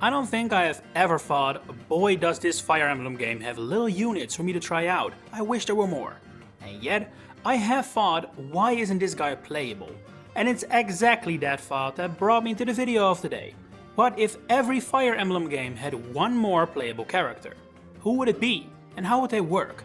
I don't think I have ever thought, boy does this Fire Emblem game have little units for me to try out, I wish there were more. And yet, I have thought, why isn't this guy playable? And it's exactly that thought that brought me to the video of today. What if every Fire Emblem game had one more playable character? Who would it be? And how would they work?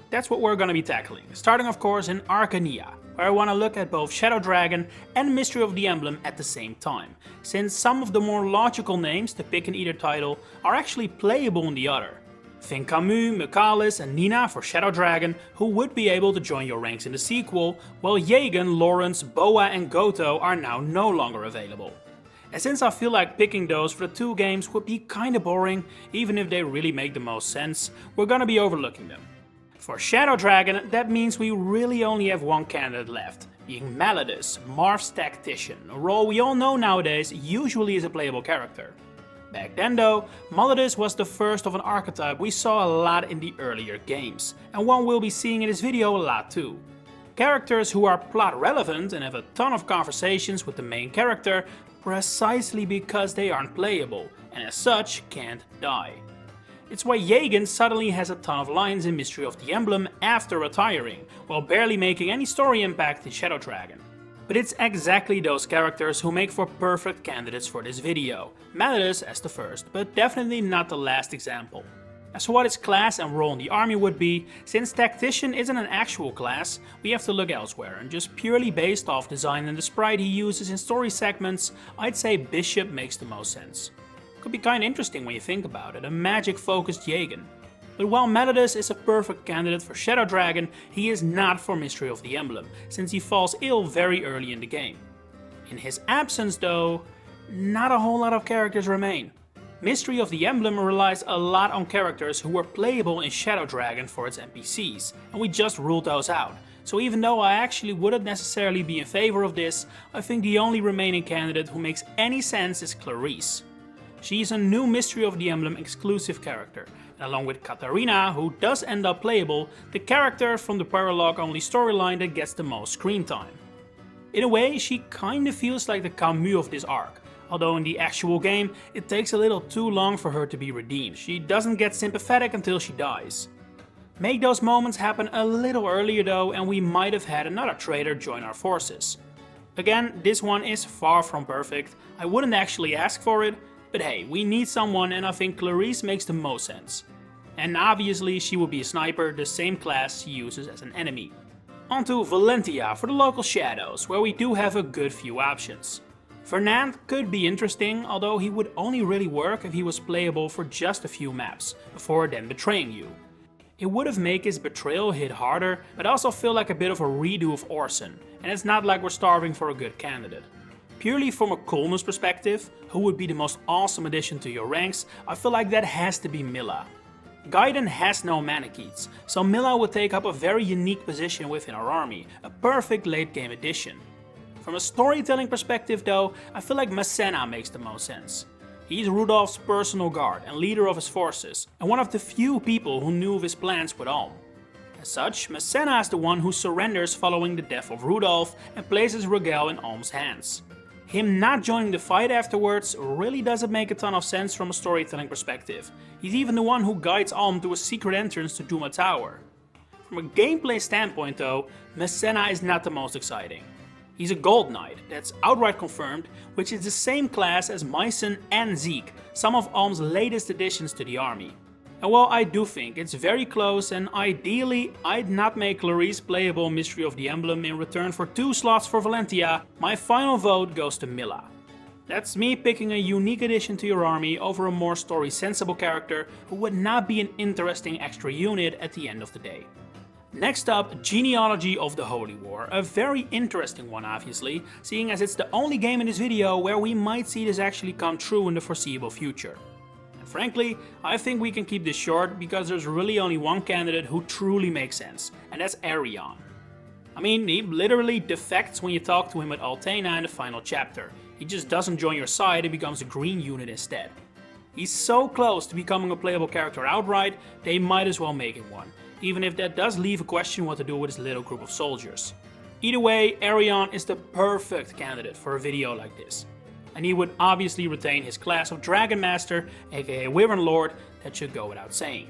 That's what we're gonna be tackling, starting of course in Arcania, where I wanna look at both Shadow Dragon and Mystery of the Emblem at the same time, since some of the more logical names to pick in either title are actually playable in the other. Think Camus, Michalis and Nina for Shadow Dragon, who would be able to join your ranks in the sequel, while Jagen, Lawrence, Boa and Goto are now no longer available. And since I feel like picking those for the two games would be kinda boring, even if they really make the most sense, we're gonna be overlooking them. For Shadow Dragon, that means we really only have one candidate left, being Malladus, Marth's tactician, a role we all know nowadays usually is a playable character. Back then though, Malladus was the first of an archetype we saw a lot in the earlier games, and one we'll be seeing in this video a lot too. Characters who are plot relevant and have a ton of conversations with the main character precisely because they aren't playable, and as such can't die. It's why Jagen suddenly has a ton of lines in Mystery of the Emblem after retiring, while barely making any story impact in Shadow Dragon. But it's exactly those characters who make for perfect candidates for this video, Malladus as the first, but definitely not the last example. As for what his class and role in the army would be, since Tactician isn't an actual class, we have to look elsewhere, and just purely based off design and the sprite he uses in story segments, I'd say Bishop makes the most sense. Could be kinda interesting when you think about it, a magic-focused Jagen. But while Malladus is a perfect candidate for Shadow Dragon, he is not for Mystery of the Emblem, since he falls ill very early in the game. In his absence though, not a whole lot of characters remain. Mystery of the Emblem relies a lot on characters who were playable in Shadow Dragon for its NPCs, and we just ruled those out. So even though I actually wouldn't necessarily be in favor of this, I think the only remaining candidate who makes any sense is Clarice. She is a new Mystery of the Emblem exclusive character, and along with Katarina, who does end up playable, the character from the Paralog only storyline that gets the most screen time. In a way, she kinda feels like the Camus of this arc, although in the actual game, it takes a little too long for her to be redeemed. She doesn't get sympathetic until she dies. Make those moments happen a little earlier though, and we might have had another traitor join our forces. Again, this one is far from perfect, I wouldn't actually ask for it, but hey, we need someone and I think Clarice makes the most sense. And obviously she will be a sniper, the same class she uses as an enemy. Onto Valentia for the local shadows, where we do have a good few options. Fernand could be interesting, although he would only really work if he was playable for just a few maps, before then betraying you. It would have made his betrayal hit harder, but also feel like a bit of a redo of Orson, and it's not like we're starving for a good candidate. Purely from a coolness perspective, who would be the most awesome addition to your ranks, I feel like that has to be Milla. Gaiden has no Manichees, so Milla would take up a very unique position within our army, a perfect late game addition. From a storytelling perspective though, I feel like Masena makes the most sense. He's Rudolph's personal guard and leader of his forces, and one of the few people who knew of his plans with Alm. As such, Masena is the one who surrenders following the death of Rudolph and places Rogel in Alm's hands. Him not joining the fight afterwards really doesn't make a ton of sense from a storytelling perspective. He's even the one who guides Alm to a secret entrance to Duma Tower. From a gameplay standpoint though, Masena is not the most exciting. He's a Gold Knight, that's outright confirmed, which is the same class as Mycen and Zeke, some of Alm's latest additions to the army. And while I do think it's very close, and ideally I'd not make Clarice playable Mystery of the Emblem in return for 2 slots for Valentia, my final vote goes to Milla. That's me picking a unique addition to your army over a more story sensible character who would not be an interesting extra unit at the end of the day. Next up, Genealogy of the Holy War, a very interesting one obviously, seeing as it's the only game in this video where we might see this actually come true in the foreseeable future. Frankly, I think we can keep this short because there's really only one candidate who truly makes sense, and that's Arion. I mean, he literally defects when you talk to him at Altena in the final chapter. He just doesn't join your side and becomes a green unit instead. He's so close to becoming a playable character outright, they might as well make him one, even if that does leave a question what to do with his little group of soldiers. Either way, Arion is the perfect candidate for a video like this. and he would obviously retain his class of Dragon Master, aka Wyvern Lord, that should go without saying.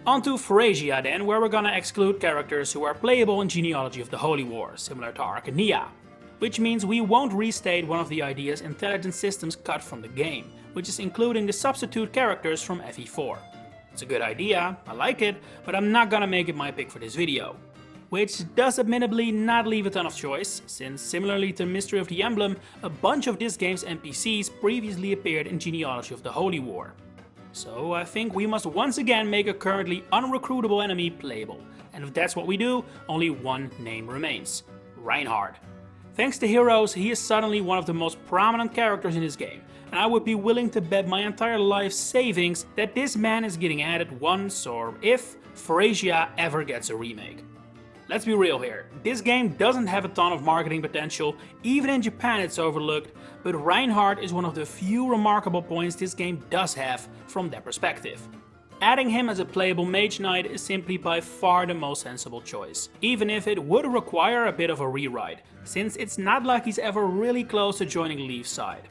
On to Thracia then, where we're gonna exclude characters who are playable in Genealogy of the Holy War, similar to Arcania. Which means we won't restate one of the ideas intelligent systems cut from the game, which is including the substitute characters from FE4. It's a good idea, I like it, but I'm not gonna make it my pick for this video. Which does admittedly not leave a ton of choice, since similarly to Mystery of the Emblem, a bunch of this game's NPCs previously appeared in Genealogy of the Holy War. So I think we must once again make a currently unrecruitable enemy playable, and if that's what we do, only one name remains: Reinhardt. Thanks to Heroes, he is suddenly one of the most prominent characters in this game, and I would be willing to bet my entire life savings that this man is getting added once, or if Thracia ever gets a remake. Let's be real here, this game doesn't have a ton of marketing potential, even in Japan it's overlooked, but Reinhardt is one of the few remarkable points this game does have from that perspective. Adding him as a playable Mage Knight is simply by far the most sensible choice, even if it would require a bit of a rewrite, since it's not like he's ever really close to joining Leaf's side.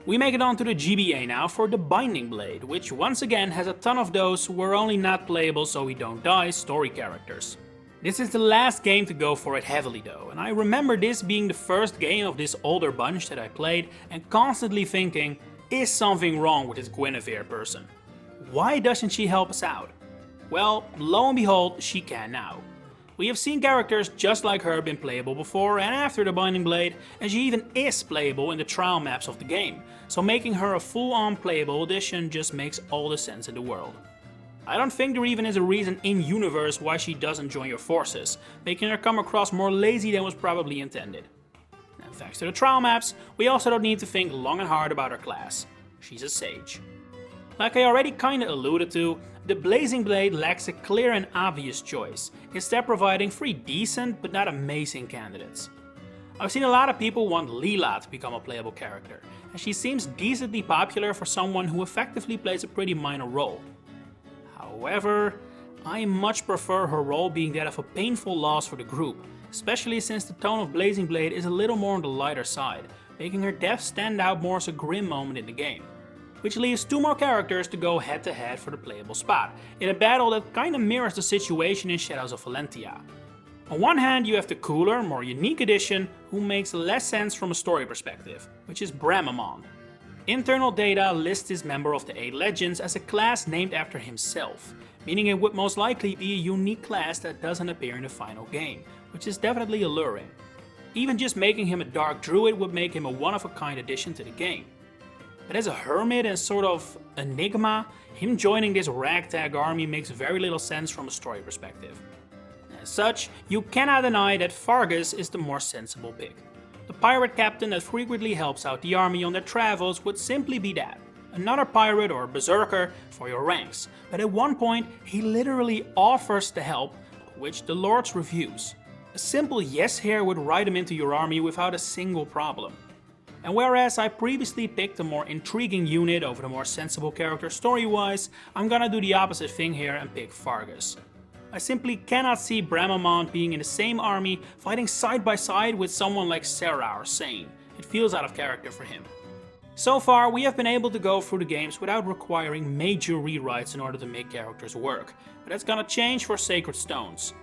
We make it on to the GBA now for the Binding Blade, which once again has a ton of those who are only not playable so we don't die story characters. This is the last game to go for it heavily though, and I remember this being the first game of this older bunch that I played and constantly thinking, is something wrong with this Guinevere person? Why doesn't she help us out? Well, lo and behold, she can now. We have seen characters just like her been playable before and after the Binding Blade, and she even is playable in the trial maps of the game, so making her a full-on playable edition just makes all the sense in the world. I don't think there even is a reason in-universe why she doesn't join your forces, making her come across more lazy than was probably intended. And thanks to the trial maps, we also don't need to think long and hard about her class. She's a sage. Like I already kinda alluded to, the Blazing Blade lacks a clear and obvious choice, instead providing 3 decent but not amazing candidates. I've seen a lot of people want Leela to become a playable character, and she seems decently popular for someone who effectively plays a pretty minor role. However, I much prefer her role being that of a painful loss for the group, especially since the tone of Blazing Blade is a little more on the lighter side, making her death stand out more as a grim moment in the game. Which leaves 2 more characters to go head to head for the playable spot, in a battle that kinda mirrors the situation in Shadows of Valentia. On one hand you have the cooler, more unique addition who makes less sense from a story perspective, which is Bramamon. Internal data lists this member of the 8 Legends as a class named after himself, meaning it would most likely be a unique class that doesn't appear in the final game, which is definitely alluring. Even just making him a Dark Druid would make him a one-of-a-kind addition to the game. But as a hermit and sort of enigma, him joining this ragtag army makes very little sense from a story perspective. As such, you cannot deny that Fargus is the more sensible pick. The pirate captain that frequently helps out the army on their travels would simply be that. Another pirate or berserker for your ranks, but at one point he literally offers to help, which the lords refuse. A simple yes here would write him into your army without a single problem. And whereas I previously picked a more intriguing unit over the more sensible character story-wise, I'm gonna do the opposite thing here and pick Fargus. I simply cannot see Bramamon being in the same army fighting side by side with someone like Sarah or Sane. It feels out of character for him. So far, we have been able to go through the games without requiring major rewrites in order to make characters work, but that's gonna change for Sacred Stones.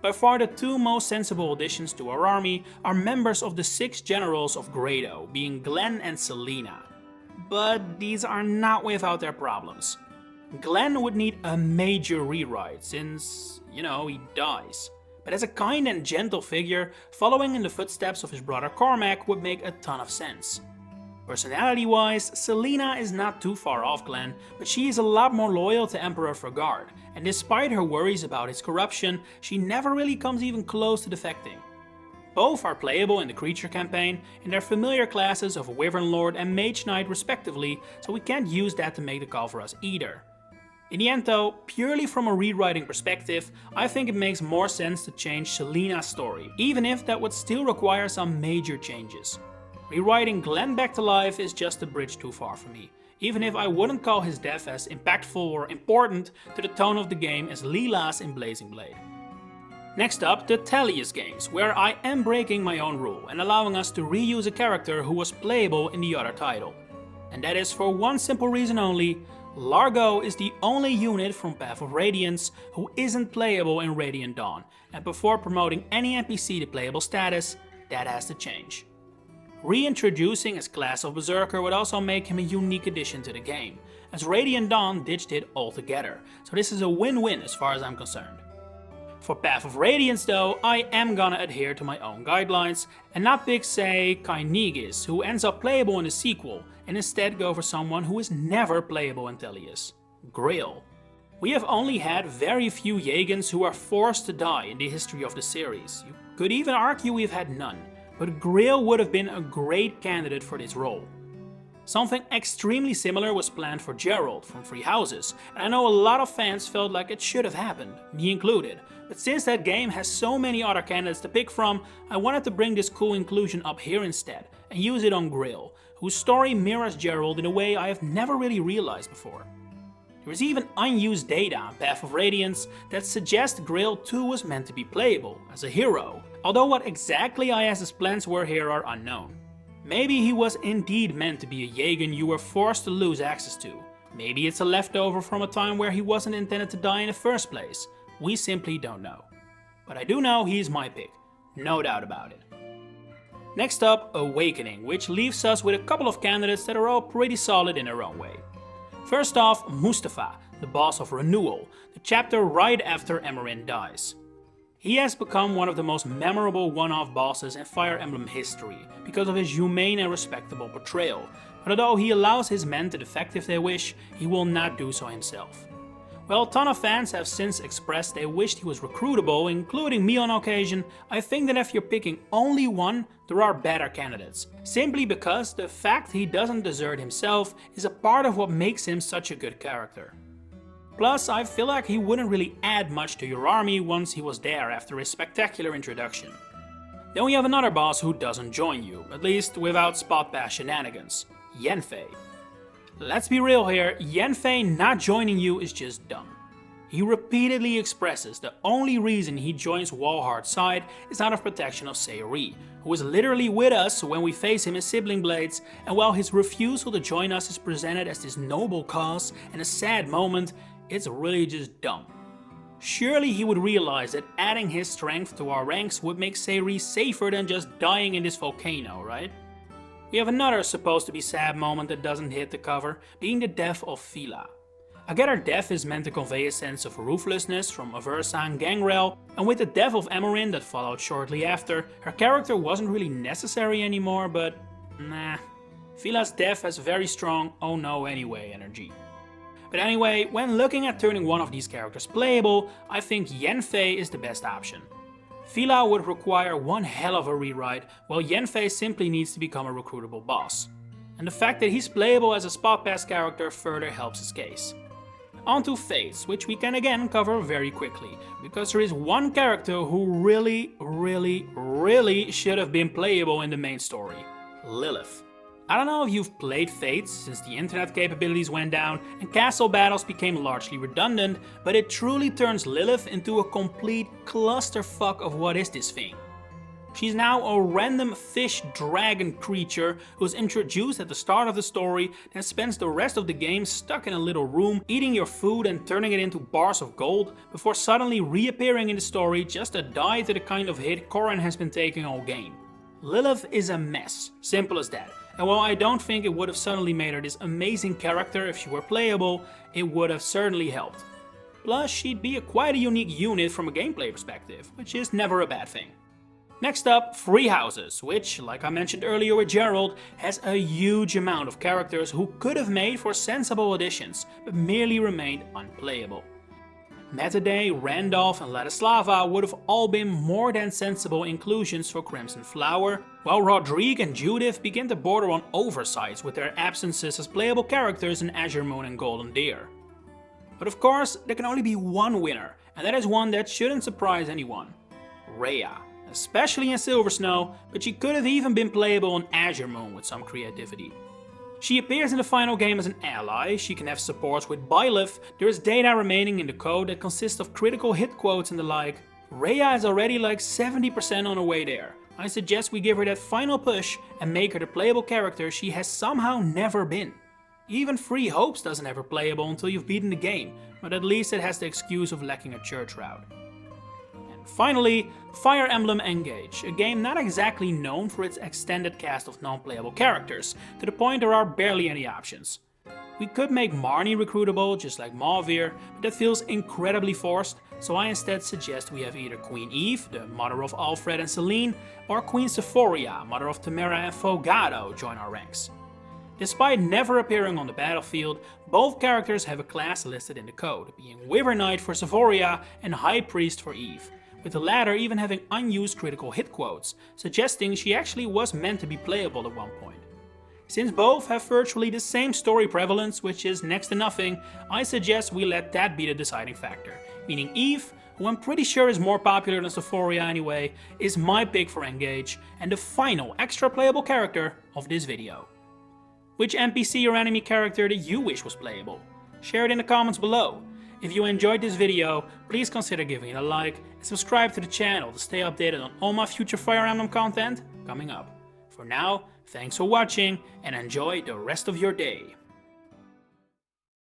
By far the 2 most sensible additions to our army are members of the 6 generals of Grado, being Glenn and Selena. But these are not without their problems. Glenn would need a major rewrite since, he dies. But as a kind and gentle figure, following in the footsteps of his brother Cormac would make a ton of sense. Personality-wise, Selena is not too far off Glenn, but she is a lot more loyal to Emperor Frigard, and despite her worries about his corruption, she never really comes even close to defecting. Both are playable in the creature campaign, in their familiar classes of Wyvern Lord and Mage Knight respectively, so we can't use that to make the call for us either. In the end though, purely from a rewriting perspective, I think it makes more sense to change Selena's story, even if that would still require some major changes. Rewriting Glenn back to life is just a bridge too far for me, even if I wouldn't call his death as impactful or important to the tone of the game as Leela's in Blazing Blade. Next up, the Thalius games, where I am breaking my own rule and allowing us to reuse a character who was playable in the other title. And that is for one simple reason only: Largo is the only unit from Path of Radiance who isn't playable in Radiant Dawn, and before promoting any NPC to playable status, that has to change. Reintroducing his class of Berserker would also make him a unique addition to the game, as Radiant Dawn ditched it altogether, so this is a win-win as far as I'm concerned. For Path of Radiance though, I am gonna adhere to my own guidelines and not pick, say, Kynegis, who ends up playable in the sequel, and instead go for someone who is never playable in Thalius: Grail. We have only had very few Jaegans who are forced to die in the history of the series. You could even argue we've had none, but Grail would have been a great candidate for this role. Something extremely similar was planned for Gerald from Three Houses, and I know a lot of fans felt like it should have happened, me included, but since that game has so many other candidates to pick from, I wanted to bring this cool inclusion up here instead, and use it on Grail, whose story mirrors Gerald in a way I have never really realized before. There is even unused data on Path of Radiance that suggests Grail too was meant to be playable, as a hero, although what exactly IS's plans were here are unknown. Maybe he was indeed meant to be a Jaegan you were forced to lose access to. Maybe it's a leftover from a time where he wasn't intended to die in the first place. We simply don't know. But I do know he's my pick, no doubt about it. Next up, Awakening, which leaves us with a couple of candidates that are all pretty solid in their own way. First off, Mustafa, the boss of Renewal, the chapter right after Emerin dies. He has become one of the most memorable one-off bosses in Fire Emblem history because of his humane and respectable portrayal, but although he allows his men to defect if they wish, he will not do so himself. While a ton of fans have since expressed they wished he was recruitable, including me on occasion, I think that if you're picking only one, there are better candidates, simply because the fact he doesn't desert himself is a part of what makes him such a good character. Plus, I feel like he wouldn't really add much to your army once he was there after his spectacular introduction. Then we have another boss who doesn't join you, at least without spot pass shenanigans: Yanfei. Let's be real here, Yanfei not joining you is just dumb. He repeatedly expresses the only reason he joins Walhart's side is out of protection of Sayuri, who is literally with us when we face him in Sibling Blades, and while his refusal to join us is presented as this noble cause and a sad moment, it's really just dumb. Surely he would realize that adding his strength to our ranks would make Sayuri safer than just dying in this volcano, right? We have another supposed to be sad moment that doesn't hit the cover, being the death of Fila. I get her death is meant to convey a sense of ruthlessness from Aversa and Gangrel, and with the death of Emerin that followed shortly after, her character wasn't really necessary anymore, but nah. Fila's death has very strong oh no anyway energy. But anyway, when looking at turning one of these characters playable, I think Yanfei is the best option. Fila would require one hell of a rewrite, while Yanfei simply needs to become a recruitable boss. And the fact that he's playable as a spot pass character further helps his case. On to Fates, which we can again cover very quickly, because there is one character who really should have been playable in the main story: Lilith. I don't know if you've played Fates since the internet capabilities went down and castle battles became largely redundant, but it truly turns Lilith into a complete clusterfuck of what is this thing. She's now a random fish dragon creature who's introduced at the start of the story, then spends the rest of the game stuck in a little room, eating your food and turning it into bars of gold, before suddenly reappearing in the story just to die to the kind of hit Corrin has been taking all game. Lilith is a mess, simple as that. And while I don't think it would have suddenly made her this amazing character if she were playable, it would have certainly helped. Plus, she'd be quite a unique unit from a gameplay perspective, which is never a bad thing. Next up, Three Houses, which, like I mentioned earlier with Gerald, has a huge amount of characters who could have made for sensible additions, but merely remained unplayable. Metaday, Randolph and Ladislava would have all been more than sensible inclusions for Crimson Flower, while Rodrigue and Judith begin to border on oversights with their absences as playable characters in Azure Moon and Golden Deer. But of course, there can only be one winner, and that is one that shouldn't surprise anyone: Rhea, especially in Silver Snow, but she could have even been playable on Azure Moon with some creativity. She appears in the final game as an ally, she can have supports with Byleth, there is data remaining in the code that consists of critical hit quotes and the like. Rhea is already like 70% on her way there. I suggest we give her that final push and make her the playable character she has somehow never been. Even Free Hopes doesn't have her playable until you've beaten the game, but at least it has the excuse of lacking a church route. And finally, Fire Emblem Engage, a game not exactly known for its extended cast of non-playable characters, to the point there are barely any options. We could make Marnie recruitable, just like Mauvir, but that feels incredibly forced, so I instead suggest we have either Queen Eve, the mother of Alfred and Celine, or Queen Sephoria, mother of Tamara and Fogado, join our ranks. Despite never appearing on the battlefield, both characters have a class listed in the code, being Wyvern Knight for Sephoria and High Priest for Eve, with the latter even having unused critical hit quotes, suggesting she actually was meant to be playable at one point. Since both have virtually the same story prevalence, which is next to nothing, I suggest we let that be the deciding factor, meaning Eve, who I'm pretty sure is more popular than Sephoria anyway, is my pick for Engage, and the final extra playable character of this video. Which NPC or enemy character do you wish was playable? Share it in the comments below. If you enjoyed this video, please consider giving it a like and subscribe to the channel to stay updated on all my future Fire Emblem content coming up. For now, thanks for watching and enjoy the rest of your day.